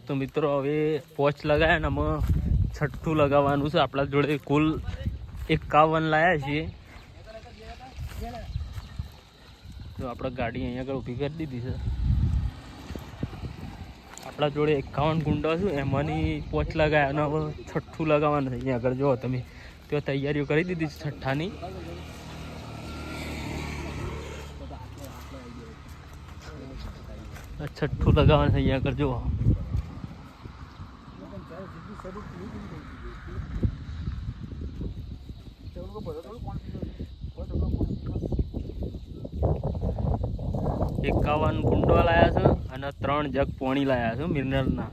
તો મિત્રો હવે પોચ લગાયા ને આમાં છઠ્ઠું લગાવવાનું છે. આપણા જોડે કુલ 51 લાયા છીએ. તો આપણે ગાડી અહીંયા આગળ ઊભી કરી દીધી છે. આપણા જોડે 51 કુંડા છે, એમાંની પોચ લગાયા અને હવે છઠ્ઠું લગાવવાનું છે. અહીંયા આગળ જુઓ તમે, તો તૈયારીઓ કરી દીધી છે છઠ્ઠાની. છઠ્ઠું લગાવવાનું છે અહીંયા આગળ જુઓ. એકાવન કુંડો લાયા છે અને 3 જગ પાણી લાયા છે મિનરલના.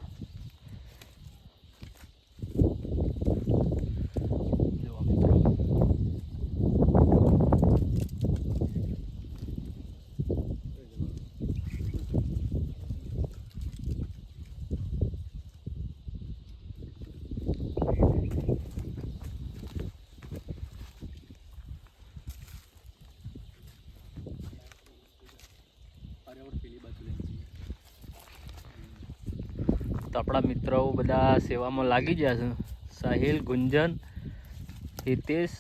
તો આપણા મિત્રો બધા સેવામાં લાગી ગયા છે. સાહિલ, ગુંજન, હિતેશ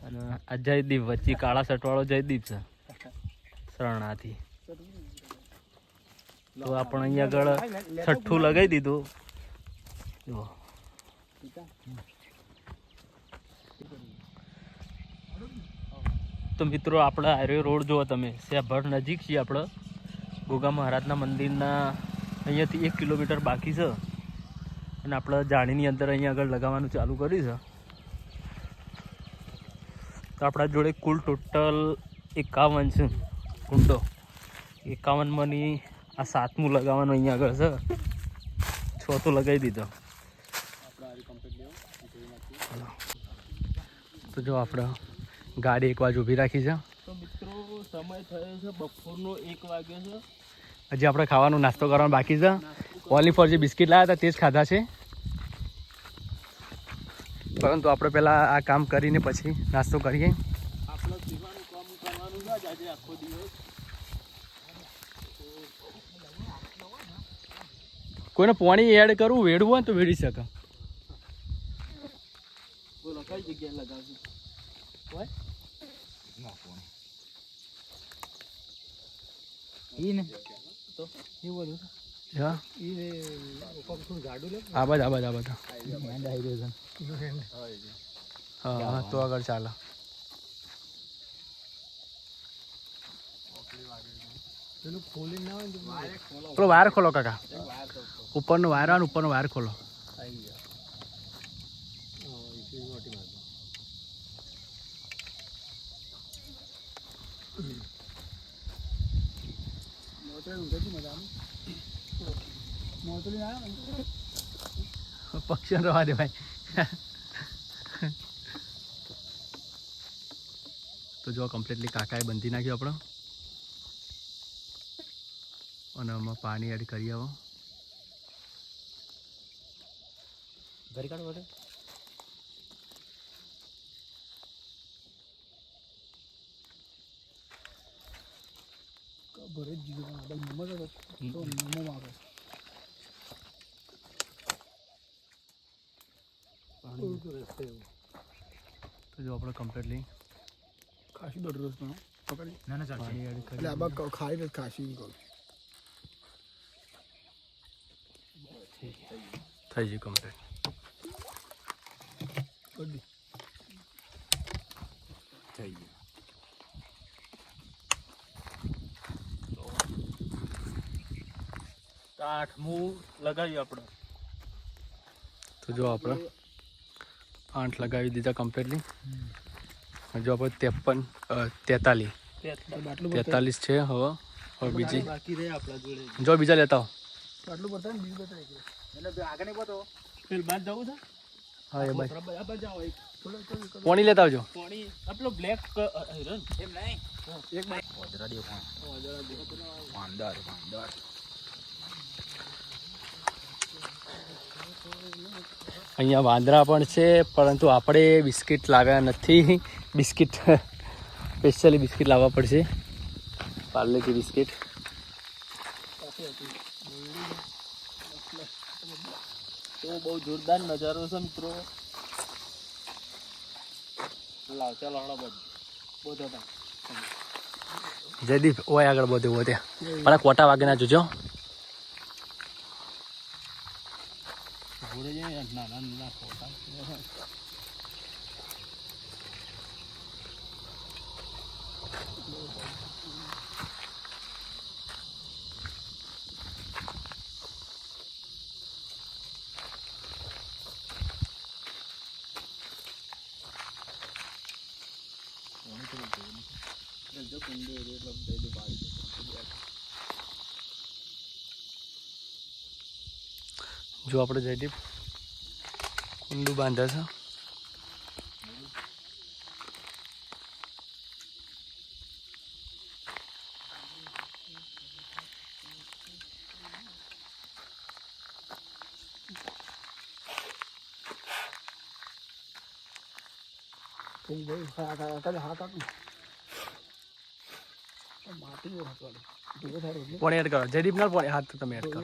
અને આ જયદીપ, વચ્ચે કાળા શર્ટવાળો જયદીપ છે શરણાથી. તો આપણે અહીંયા આગળ છઠ્ઠું લગાવી દીધું. જુઓ તો મિત્રો આપણે હાઈવે રોડ જુઓ તમે, સેભર નજીક છીએ આપણે. ગોગા મહારાજના મંદિરના અહીંયાથી 1 કિલોમીટર બાકી છે અને આપણે જાણીની અંદર અહીંયા આગળ લગાવવાનું ચાલુ કર્યું છે. તો આપણા જોડે કુલ ટોટલ 51 છે કુંડો. 51માંની આ 7મું લગાવવાનું અહીંયા આગળ છે. 6 તો લગાવી દીધો. તો જો આપણે ગાડી એક બાજુ ઊભી રાખી છે. તો મિત્રો સમય થયો છે બપોરનો 1 વાગ્યો છે. હજી આપણે ખાવાનો નાસ્તો કરવાનો બાકી છે. ઓલી ફોર જે બિસ્કિટ લાવ્યા હતા તે જ ખાધા છે, પરંતુ આપણે પહેલાં આ કામ કરીને પછી નાસ્તો કરીએ. આપણે પીવાનું કામ કરવાનું છે આજે આખો દિવસ. કોઈને પાણી એડ કરવું, વેડવું હોય તો વેડી શકે. બોલો કઈ જગ્યાએ લગાવશું? હોય હા તો આગળ ચાલે. પેલો વાયર ખોલો કાકા, ઉપરનો વાયર આવે ને ઉપરનો વાયર ખોલો. પક્ષી રવા દે ભાઈ. તો જો કમ્પ્લીટલી કાકાએ બંધી નાખ્યું આપણે અને આમાં પાણી એડ કરી આવો. ભરી કાઢો બધે. ભરે જ જીવો આ નંબર તો નંબર આવે. તો જો આપણે કમ્પ્લીટલી ખાસી દોઢ રોજ પકડી ના પાણી એડ કરી આ બા ખાઈ તો ખાસી થઈ ગઈ કમ્પ્લીટ. થઈ ગયું. તો 8મું લગાવ્યું આપણે. તો જો આપણે 8 લગાવી દીધા કમ્પ્લીટલી. જો આપણે 43 છે. હવે બીજી જો બીજા લેતા હો. હા એ ભાઈ પાણી લેતા આવજો. અહીંયા વાંદરા પણ છે, પરંતુ આપણે બિસ્કિટ લાવ્યા નથી. બિસ્કિટ સ્પેશિયલી બિસ્કિટ લાવવા પડશે, પાર્લેજી બિસ્કિટ. તો બહુ જોરદાર નજારો છે મિત્રો. લાવ ચાલો હળો બધો જયદીપ ઓય આગળ બધું ત્યાં પેલા કોટા વાગે ના જોજો. નાના ખોટા જો આપણે જયદીપ કુંડું બાંધે છે. પાણી એડ કરો જયદીપ ના પાણી હાથ તમે એડ કરો.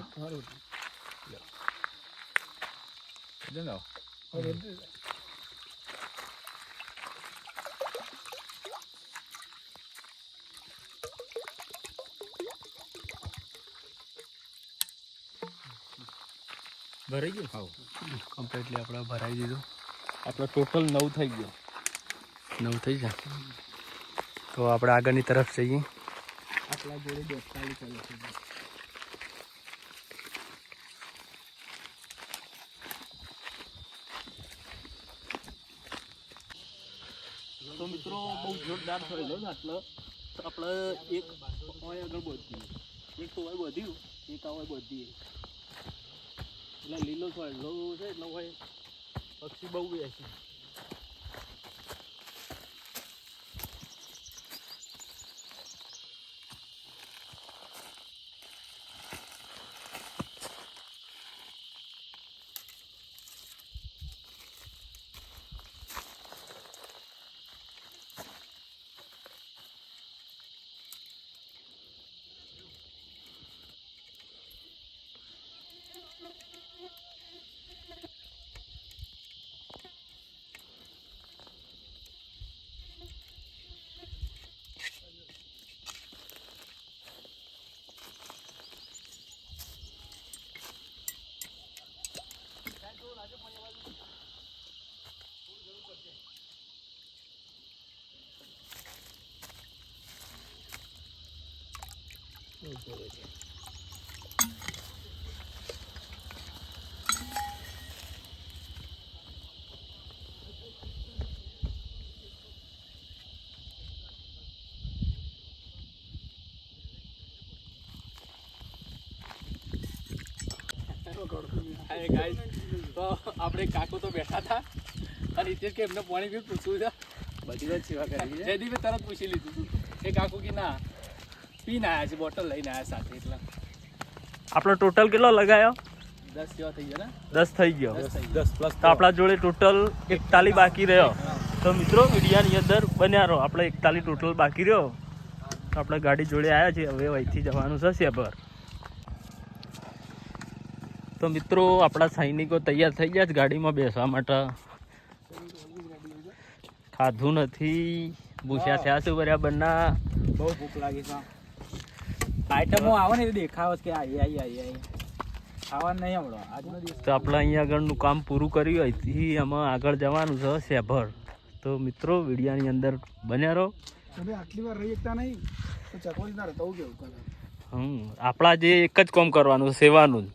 ભરાઈ ગયું. હા કમ્પ્લીટલી આપણે ભરાઈ દીધું. આપણે ટોટલ 9 થઈ ગયો. 9 થઈ જાય તો આપણે આગળની તરફ જઈએ. આટલા જોડે 42 ચાલુ થઈ ગયું. તો મિત્રો બહુ જોરદાર થયેલો ને આટલો. તો આપણે એક હોય આગળ બધ્યું, એક તો હોય બધ્યું, એક આ હોય બધી. એટલે લીલો હોય લો છે એટલે હોય પક્ષી બહુ બેસી. હાય ગાઈસ, તો આપણે કાકો તો બેઠા હતા અને હિતેશ કે એમને પાણી બી પૂછવું છે. બધી વાત સેવા કરી છે. જયદીપે તરત પૂછી લીધું એ કાકો કે ના પીને આવ્યા છે, બોટલ લઈને આવ્યા સાથે. એટલે આપણો ટોટલ કેટલો લગાયો? 10 જેવા થઈ ગયા ને? 10 થઈ ગયો. 10 પ્લસ. તો આપણા જોડે ટોટલ 41 બાકી રહ્યો. તો મિત્રો વિડીયાની અંદર બન્યા રહો. આપણે 41 ટોટલ બાકી રહ્યો. આપણે ગાડી જોડે આવ્યા છીએ. હવે અહીંથી જવાનું છે શેભર. તો મિત્રો આપણા સૈનિકો તૈયાર થઈ ગયા છે ગાડીમાં બેસવા માટે. ખાધું નથી, ભૂસ્યા થયા છે બરાબરના. બહુ ભૂખ લાગી છે. આઈટમો આવે ને એ દેખાવ કે આઈ ખાવાનું નહીં આવડો આજનો દિવસ. તો આપણે અહીંયા આગળનું કામ પૂરું કર્યું. અહીંથી આમાં આગળ જવાનું છે શેભર. તો મિત્રો વિડીયાની અંદર બન્યા રહો. તમે આટલી વાર રહી શકતા નહીં તો ચકવાડી ના રહેતા કેવું કરે. આપણા જે એક જ કામ કરવાનું સેવાનું જ.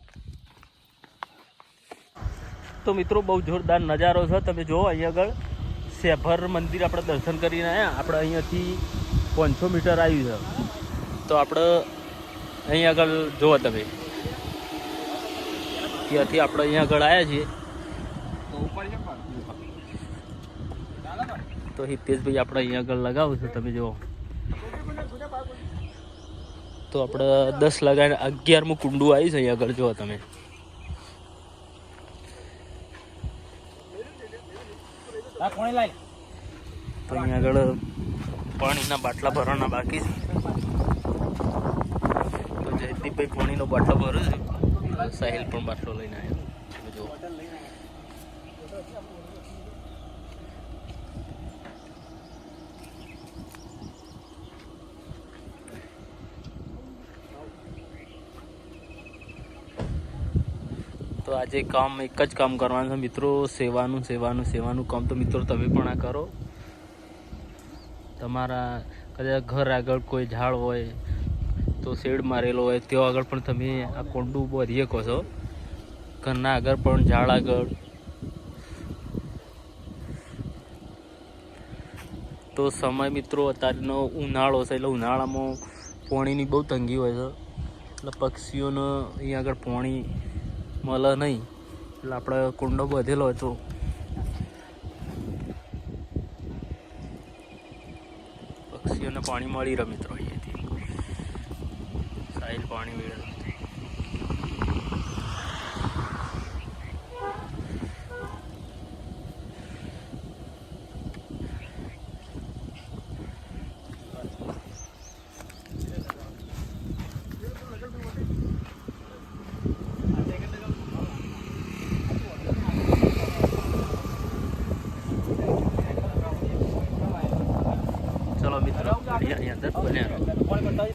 તો મિત્રો બહુ જોરદાર નજારો છે. તમે જુઓ અહીંયા આગળ શેભર મંદિર આપણે દર્શન કરીને આવ્યા. આપણે અહીંયાથી 500 મીટર આવ્યું છે. તો આપણે અહીં આગળ જુઓ તમે, ત્યાંથી આપણે અહીંયા આગળ આવ્યા છીએ. તો હિતેશભાઈ આપણે અહીંયા આગળ લગાવું છું. તમે જુઓ તો આપણે 10 લગાવીને 11મું કુંડું આવ્યું છે અહીંયા આગળ. જુઓ તમે તો અહીંયા આગળ પાણીના બાટલા ભરવાના બાકી છે. તો જયદીપ ભાઈ પાણીનો બાટલો ભર્યો છે. સાહિલ પણ બાટલો લઈને આવ્યો. તમે જુઓ. તો આજે કામ એક જ કામ કરવાનું છે મિત્રો, સેવાનું કામ. તો મિત્રો તમે પણ આ કરો. તમારા કદાચ ઘર આગળ કોઈ ઝાડ હોય તો શેડ મારેલો હોય ત્યાં આગળ પણ તમે આ કોંડું ભરી શકો છો. ઘરના આગળ પણ ઝાડ આગળ. તો સમય મિત્રો અત્યારનો ઉનાળો છે એટલે ઉનાળામાં પાણીની બહુ તંગી હોય છે. એટલે પક્ષીઓને અહીંયા આગળ પાણી મળે નહીં, એટલે આપણે કુંડો બધેલો હતો. પક્ષીઓને પાણી મળી રહે મિત્રો. અહીંયાથી સાહિલ પાણી મેળવે. ચલો મિત્રો, અહીંયા અંદર બન્યા રહો.